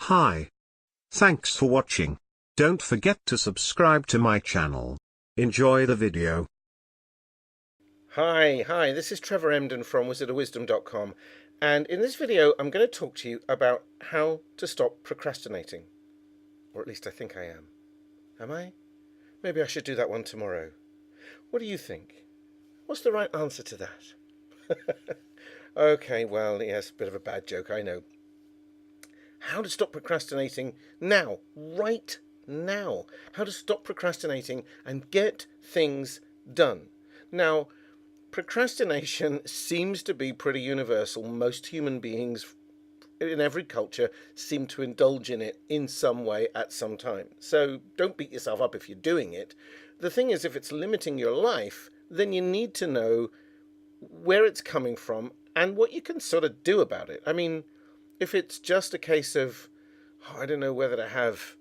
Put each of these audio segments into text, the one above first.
Hi. Thanks for watching. Don't forget to subscribe to my channel. Enjoy the video. Hi, this is Trevor Emdon from wizardofwisdom.com, and in this video I'm going to talk to you about how to stop procrastinating. Or at least I think I am. Am I? Maybe I should do that one tomorrow. What do you think? What's the right answer to that? Okay, well, yes, a bit of a bad joke, I know. How to stop procrastinating now, right now. How to stop procrastinating and get things done. Now, procrastination seems to be pretty universal. Most human beings in every culture seem to indulge in it in some way at some time. So don't beat yourself up if you're doing it. The thing is, if it's limiting your life, then you need to know where it's coming from and what you can sort of do about it. I mean, if it's just a case of, I don't know whether to have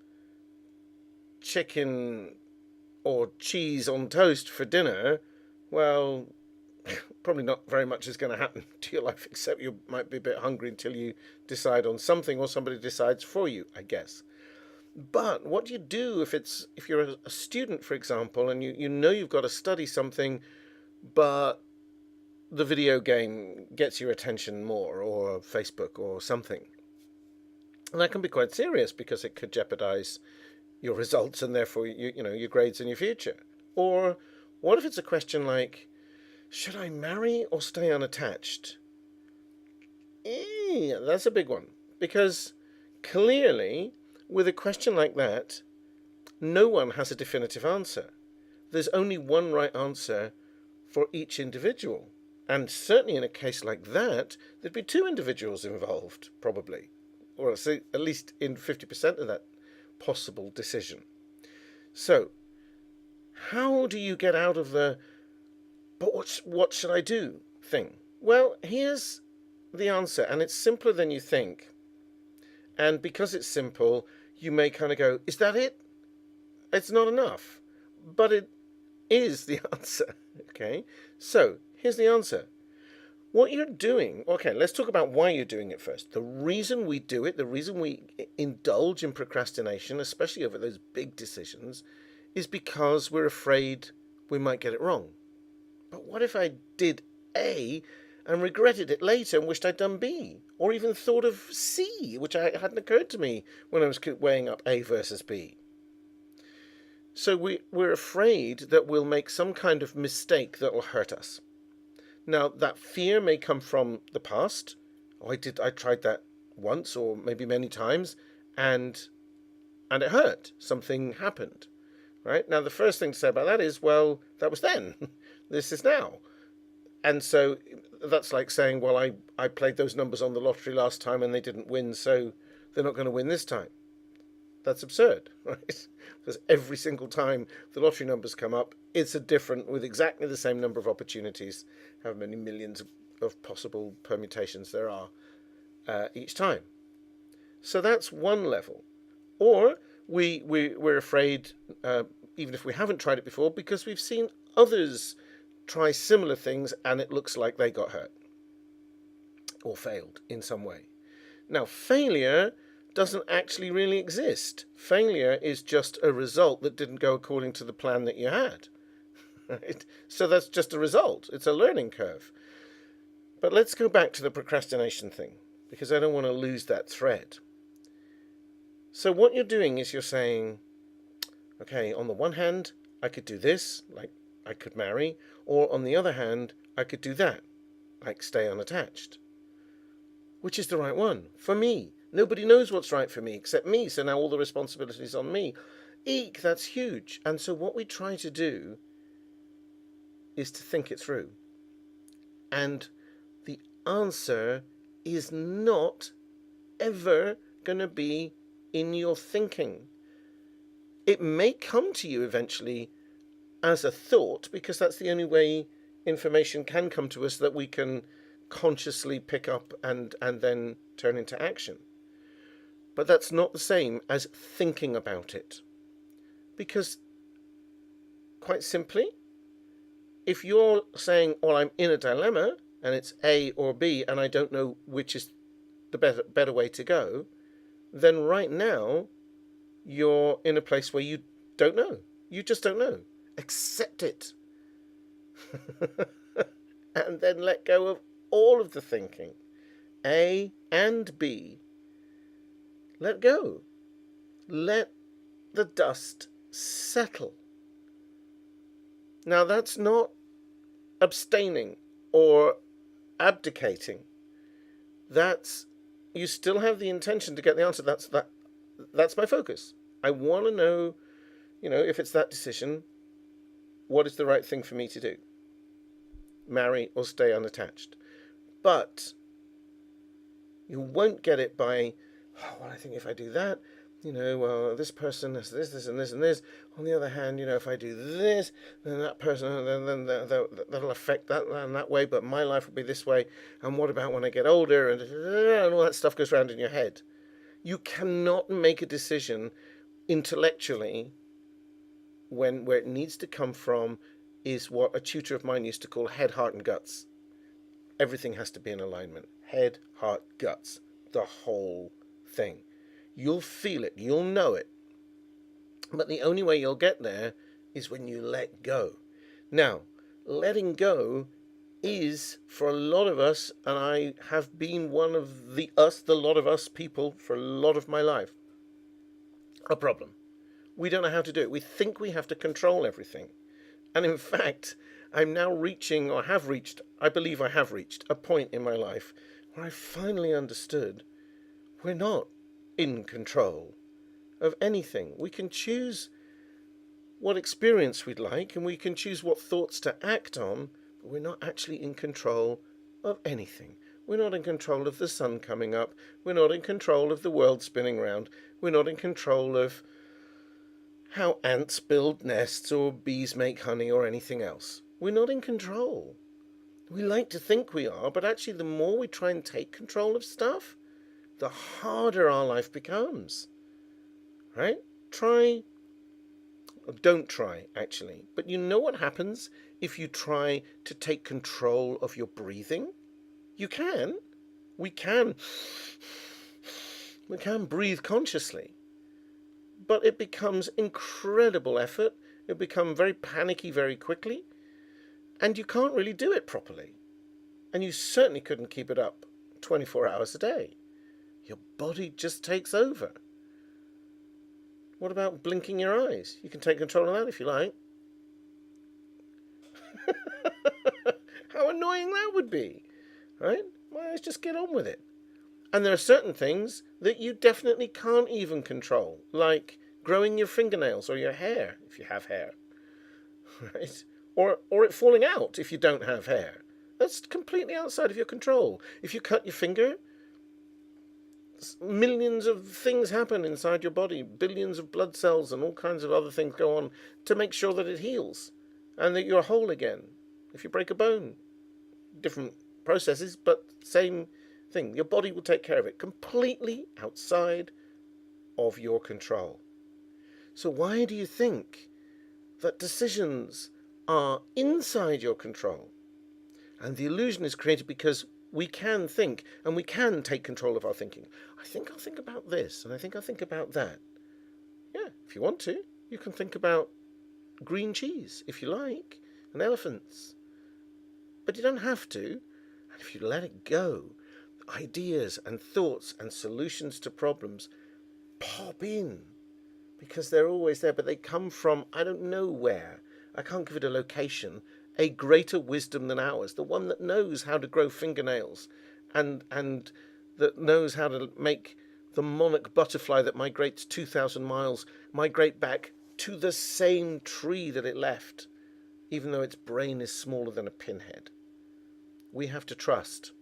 chicken or cheese on toast for dinner, well, probably not very much is going to happen to your life, except you might be a bit hungry until you decide on something, or somebody decides for you, I guess. But what do you do if you're a student, for example, and you know you've got to study something, but the video game gets your attention more, or Facebook or something? And that can be quite serious because it could jeopardize your results and therefore your grades in your future. Or what if it's a question like, should I marry or stay unattached? That's a big one, because clearly with a question like that, no one has a definitive answer. There's only one right answer for each individual. And certainly in a case like that, there'd be two individuals involved, probably, or at least in 50% of that possible decision. So, how do you get out of the "but what should I do" thing? Well, here's the answer, and it's simpler than you think. And because it's simple, you may kind of go, is that it? It's not enough. But it is the answer. Okay? So, here's the answer. What you're doing, okay, let's talk about why you're doing it first. The reason we do it, the reason we indulge in procrastination, especially over those big decisions, is because we're afraid we might get it wrong. But what if I did A and regretted it later and wished I'd done B? Or even thought of C, which hadn't occurred to me when I was weighing up A versus B. So we're afraid that we'll make some kind of mistake that will hurt us. Now, that fear may come from the past. I tried that once or maybe many times, and it hurt. Something happened. Right? Now, the first thing to say about that is, well, that was then. This is now. And so that's like saying, well, I played those numbers on the lottery last time and they didn't win, so they're not going to win this time. That's absurd, right? Because every single time the lottery numbers come up, it's a different, with exactly the same number of opportunities, however many millions of possible permutations there are each time. So that's one level. Or we're afraid, even if we haven't tried it before, because we've seen others try similar things and it looks like they got hurt or failed in some way. Now, failure doesn't actually really exist. Failure is just a result that didn't go according to the plan that you had. Right? So that's just a result. It's a learning curve. But let's go back to the procrastination thing, because I don't want to lose that thread. So what you're doing is you're saying, okay, on the one hand, I could do this, like I could marry, or on the other hand, I could do that, like stay unattached. Which is the right one for me? Nobody knows what's right for me except me, so now all the responsibility is on me. Eek, that's huge. And so what we try to do is to think it through. And the answer is not ever going to be in your thinking. It may come to you eventually as a thought, because that's the only way information can come to us that we can consciously pick up and then turn into action. But that's not the same as thinking about it. Because, quite simply, if you're saying, well, I'm in a dilemma, and it's A or B, and I don't know which is the better way to go, then right now you're in a place where you don't know. You just don't know. Accept it. And then let go of all of the thinking. A and B. Let go. Let the dust settle. Now, that's not abstaining or abdicating. That's, you still have the intention to get the answer. That's my focus. I want to know, if it's that decision, what is the right thing for me to do? Marry or stay unattached. But you won't get it by, I think if I do that, this person has this, and this, and this. On the other hand, if I do this, then that person, then that'll affect that and that way, but my life will be this way. And what about when I get older? And all that stuff goes around in your head. You cannot make a decision intellectually where it needs to come from is what a tutor of mine used to call head, heart, and guts. Everything has to be in alignment. Head, heart, guts. The whole thing. You'll feel it. You'll know it. But the only way you'll get there is when you let go. Now, letting go is, for a lot of us, and I have been one of the lot of us people for a lot of my life, a problem. We don't know how to do it. We think we have to control everything. And in fact, I'm now reaching, or have reached, I believe I have reached, a point in my life where I finally understood we're not in control of anything. We can choose what experience we'd like, and we can choose what thoughts to act on, but we're not actually in control of anything. We're not in control of the sun coming up. We're not in control of the world spinning round. We're not in control of how ants build nests or bees make honey or anything else. We're not in control. We like to think we are, but actually the more we try and take control of stuff, the harder our life becomes. Right? Don't try, actually. But you know what happens if you try to take control of your breathing? You can. We can breathe consciously. But it becomes incredible effort. It becomes very panicky very quickly. And you can't really do it properly. And you certainly couldn't keep it up 24 hours a day. Your body just takes over. What about blinking your eyes? You can take control of that if you like. How annoying that would be, right? My eyes just get on with it. And there are certain things that you definitely can't even control, like growing your fingernails or your hair, if you have hair, right? Or it falling out if you don't have hair. That's completely outside of your control. If you cut your finger, millions of things happen inside your body, billions of blood cells and all kinds of other things go on to make sure that it heals and that you're whole again. If you break a bone, different processes, but same thing. Your body will take care of it, completely outside of your control. So why do you think that decisions are inside your control? And the illusion is created because we can think and we can take control of our thinking. I think I'll think about this and I think I'll think about that. Yeah, if you want to, you can think about green cheese if you like, and elephants. But you don't have to. And if you let it go, ideas and thoughts and solutions to problems pop in because they're always there, but they come from I don't know where. I can't give it a location. A greater wisdom than ours, the one that knows how to grow fingernails and that knows how to make the monarch butterfly that migrates 2,000 miles migrate back to the same tree that it left, even though its brain is smaller than a pinhead. We have to trust.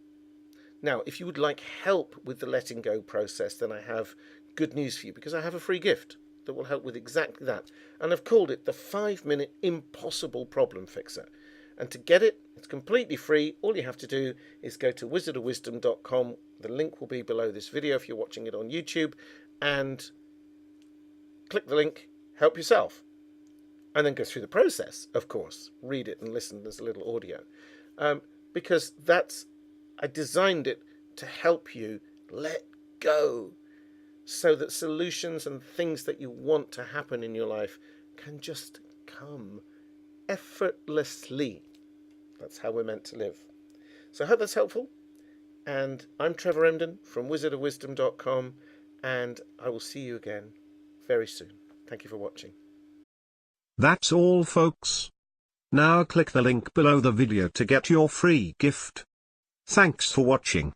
Now, if you would like help with the letting go process, then I have good news for you, because I have a free gift that will help with exactly that. And I've called it the 5-minute impossible problem fixer. And to get it, it's completely free. All you have to do is go to wizardofwisdom.com. The link will be below this video if you're watching it on YouTube. And click the link, help yourself. And then go through the process, of course. Read it and listen. There's a little audio. Because I designed it to help you let go. so that solutions and things that you want to happen in your life can just come effortlessly. That's how we're meant to live. So I hope that's helpful. And I'm Trevor Emdon from wizardofwisdom.com, and I will see you again very soon. Thank you for watching. That's all, folks. Now click the link below the video to get your free gift. Thanks for watching.